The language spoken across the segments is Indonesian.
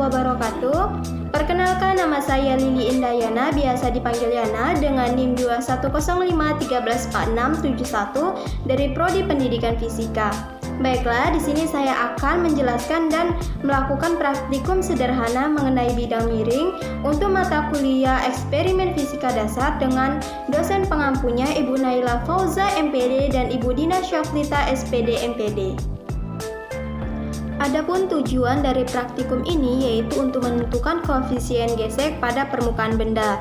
wabarakatuh. Perkenalkan, nama saya Lili Indayana, biasa dipanggil Yana, dengan NIM 2105134671 dari Prodi Pendidikan Fisika. Baiklah, di sini saya akan menjelaskan dan melakukan praktikum sederhana mengenai bidang miring untuk mata kuliah eksperimen fisika dasar dengan dosen pengampunya Ibu Naila Fauza MPD dan Ibu Dina Syaflita SPD MPD. Adapun tujuan dari praktikum ini yaitu untuk menentukan koefisien gesek pada permukaan benda.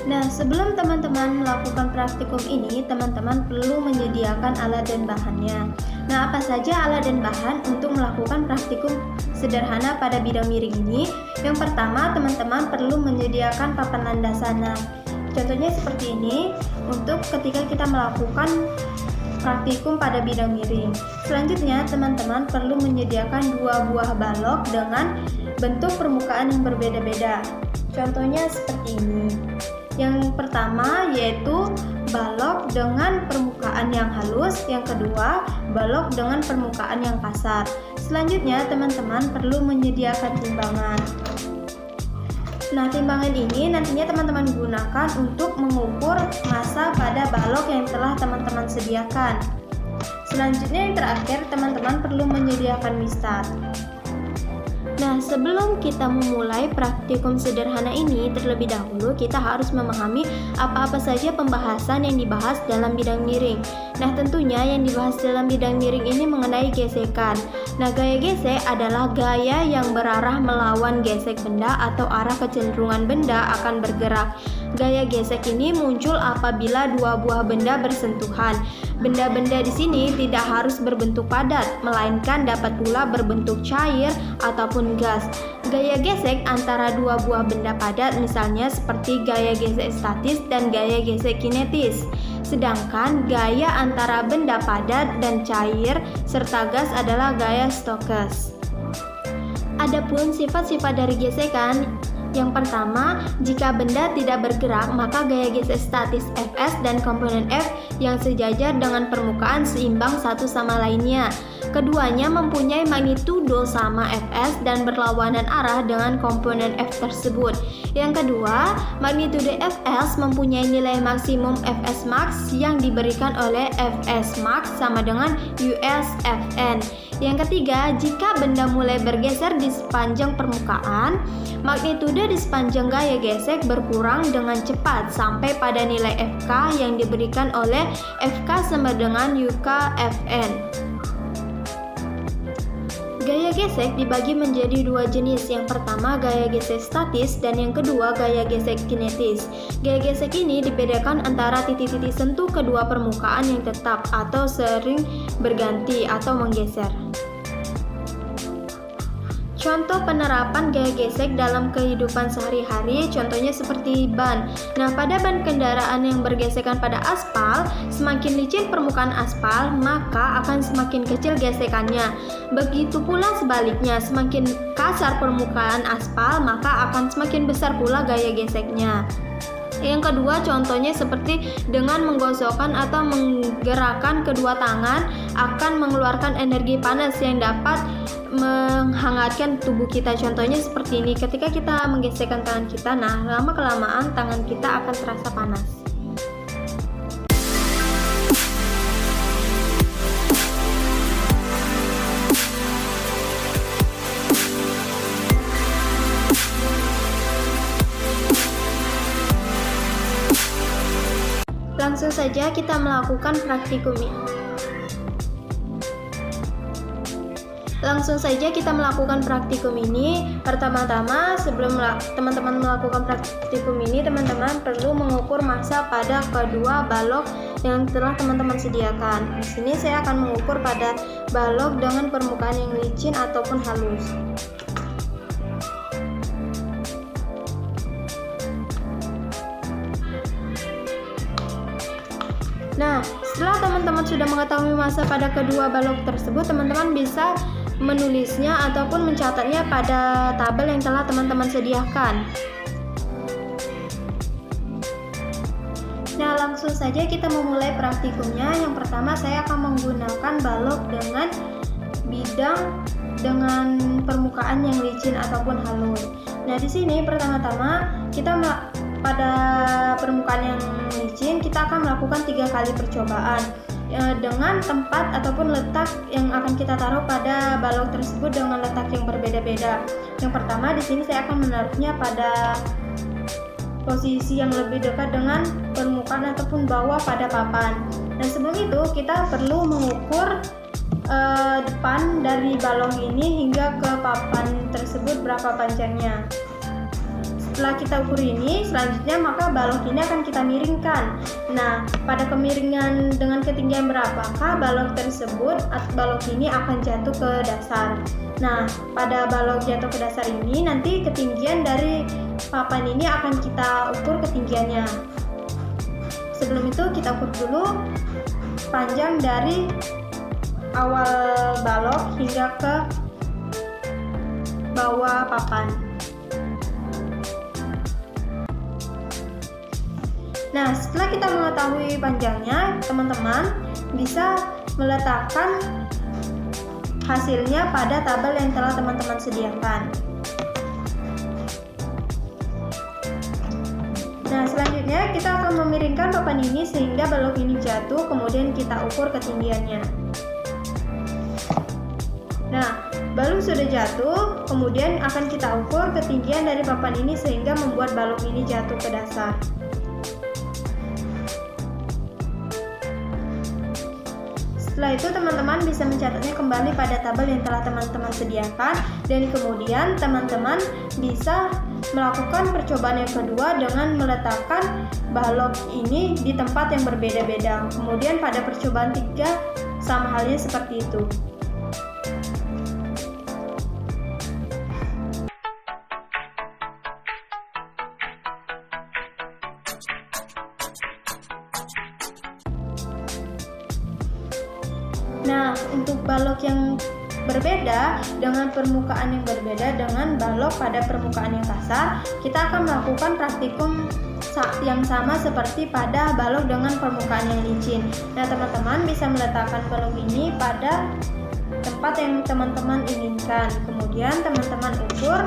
Nah, sebelum teman-teman melakukan praktikum ini, teman-teman perlu menyediakan alat dan bahannya. Nah, apa saja alat dan bahan untuk melakukan praktikum sederhana pada bidang miring ini? Yang pertama, teman-teman perlu menyediakan papan landasan. Nah, contohnya seperti ini untuk ketika kita melakukan praktikum pada bidang miring. Selanjutnya, teman-teman perlu menyediakan 2 buah balok dengan bentuk permukaan yang berbeda-beda. Contohnya seperti ini. Yang pertama yaitu balok dengan permukaan yang halus, yang kedua balok dengan permukaan yang kasar. Selanjutnya, teman-teman perlu menyediakan timbangan. Nah, timbangan ini nantinya teman-teman gunakan untuk mengukur massa pada balok yang telah teman-teman sediakan. Selanjutnya, yang terakhir, teman-teman perlu menyediakan mistar. Nah, sebelum kita memulai praktikum sederhana ini, terlebih dahulu kita harus memahami apa-apa saja pembahasan yang dibahas dalam bidang miring. Nah, tentunya yang dibahas dalam bidang miring ini mengenai gesekan. Nah, gaya gesek adalah gaya yang berarah melawan gesek benda atau arah kecenderungan benda akan bergerak. Gaya gesek ini muncul apabila 2 buah benda bersentuhan. Benda-benda di sini tidak harus berbentuk padat, melainkan dapat pula berbentuk cair ataupun gas. Gaya gesek antara 2 buah benda padat misalnya seperti gaya gesek statis dan gaya gesek kinetis. Sedangkan gaya antara benda padat dan cair serta gas adalah gaya Stokes. Adapun sifat-sifat dari gesekan, yang pertama, jika benda tidak bergerak, maka gaya gesek statis Fs dan komponen F yang sejajar dengan permukaan seimbang satu sama lainnya. Keduanya mempunyai magnitudo sama Fs dan berlawanan arah dengan komponen F tersebut. Yang kedua, magnitudo Fs mempunyai nilai maksimum Fs max yang diberikan oleh Fs max sama dengan US Fn. Yang ketiga, jika benda mulai bergeser di sepanjang permukaan, magnitudo di sepanjang gaya gesek berkurang dengan cepat sampai pada nilai Fk yang diberikan oleh Fk sama dengan UK Fn. Gaya gesek dibagi menjadi 2 jenis. Yang pertama gaya gesek statis dan yang kedua gaya gesek kinetis. Gaya gesek ini dibedakan antara titik-titik sentuh kedua permukaan yang tetap atau sering berganti atau menggeser. Contoh penerapan gaya gesek dalam kehidupan sehari-hari, contohnya seperti ban. Nah, pada ban kendaraan yang bergesekan pada aspal, semakin licin permukaan aspal, maka akan semakin kecil gesekannya. Begitu pula sebaliknya, semakin kasar permukaan aspal, maka akan semakin besar pula gaya geseknya. Yang kedua, contohnya seperti dengan menggosokkan atau menggerakkan kedua tangan akan mengeluarkan energi panas yang dapat menghangatkan tubuh kita. Contohnya seperti ini, ketika kita menggesekkan tangan kita, nah lama-kelamaan tangan kita akan terasa panas. Langsung saja kita melakukan praktikum ini. Pertama-tama, sebelum teman-teman melakukan praktikum ini, teman-teman perlu mengukur massa pada kedua balok yang telah teman-teman sediakan. Di sini saya akan mengukur pada balok dengan permukaan yang licin ataupun halus. Nah, setelah teman-teman sudah mengetahui massa pada kedua balok tersebut, teman-teman bisa menulisnya ataupun mencatatnya pada tabel yang telah teman-teman sediakan. Nah, langsung saja kita memulai praktikumnya. Yang pertama, saya akan menggunakan balok dengan bidang dengan permukaan yang licin ataupun halus. Nah, di sini pertama-tama kita pada permukaan yang licin kita akan melakukan 3 kali percobaan dengan tempat ataupun letak yang akan kita taruh pada balok tersebut dengan letak yang berbeda-beda. Yang pertama, di sini saya akan menaruhnya pada posisi yang lebih dekat dengan permukaan ataupun bawah pada papan. Nah, sebelum itu kita perlu mengukur depan dari balok ini hingga ke papan tersebut berapa panjangnya. Setelah kita ukur ini, selanjutnya maka balok ini akan kita miringkan. Nah, pada kemiringan dengan ketinggian berapakah balok tersebut, balok ini akan jatuh ke dasar. Nah, pada balok jatuh ke dasar ini, nanti ketinggian dari papan ini akan kita ukur ketinggiannya. Sebelum itu kita ukur dulu panjang dari awal balok hingga ke bawah papan. Nah, setelah kita mengetahui panjangnya, teman-teman bisa meletakkan hasilnya pada tabel yang telah teman-teman sediakan. Nah, selanjutnya kita akan memiringkan papan ini sehingga balok ini jatuh, kemudian kita ukur ketinggiannya. Nah, balok sudah jatuh, kemudian akan kita ukur ketinggian dari papan ini sehingga membuat balok ini jatuh ke dasar. Setelah itu teman-teman bisa mencatatnya kembali pada tabel yang telah teman-teman sediakan, dan kemudian teman-teman bisa melakukan percobaan yang kedua dengan meletakkan balok ini di tempat yang berbeda-beda. Kemudian pada percobaan 3 sama halnya seperti itu. Nah, untuk balok yang berbeda dengan permukaan yang berbeda dengan balok pada permukaan yang kasar, kita akan melakukan praktikum yang sama seperti pada balok dengan permukaan yang licin. Nah, teman-teman bisa meletakkan balok ini pada tempat yang teman-teman inginkan. Kemudian teman-teman ukur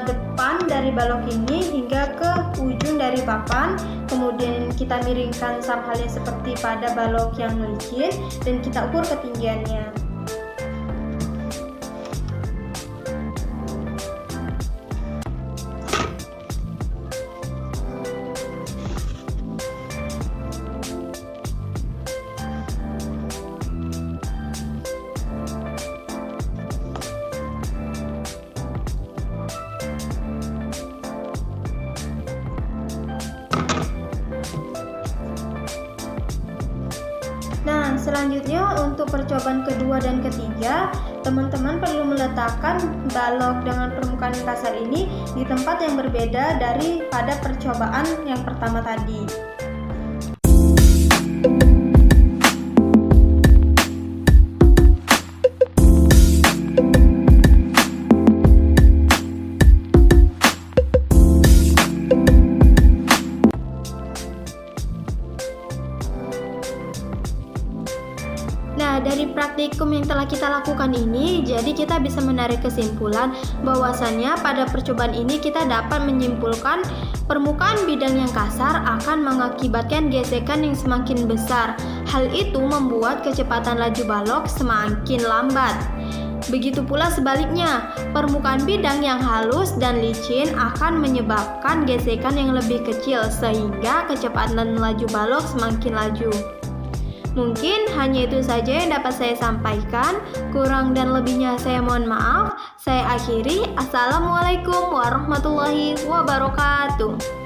depan dari balok ini hingga ke ujung dari papan. Kemudian kita miringkan sama halnya seperti pada balok yang licin dan kita ukur ketinggiannya. Nah, selanjutnya untuk percobaan kedua dan ketiga, teman-teman perlu meletakkan balok dengan permukaan yang kasar ini di tempat yang berbeda daripada percobaan yang pertama tadi. Nah, dari praktikum yang telah kita lakukan ini, jadi kita bisa menarik kesimpulan bahwasannya pada percobaan ini kita dapat menyimpulkan permukaan bidang yang kasar akan mengakibatkan gesekan yang semakin besar. Hal itu membuat kecepatan laju balok semakin lambat. Begitu pula sebaliknya, permukaan bidang yang halus dan licin akan menyebabkan gesekan yang lebih kecil sehingga kecepatan laju balok semakin laju. Mungkin hanya itu saja yang dapat saya sampaikan. Kurang dan lebihnya saya mohon maaf. Saya akhiri. Assalamualaikum warahmatullahi wabarakatuh.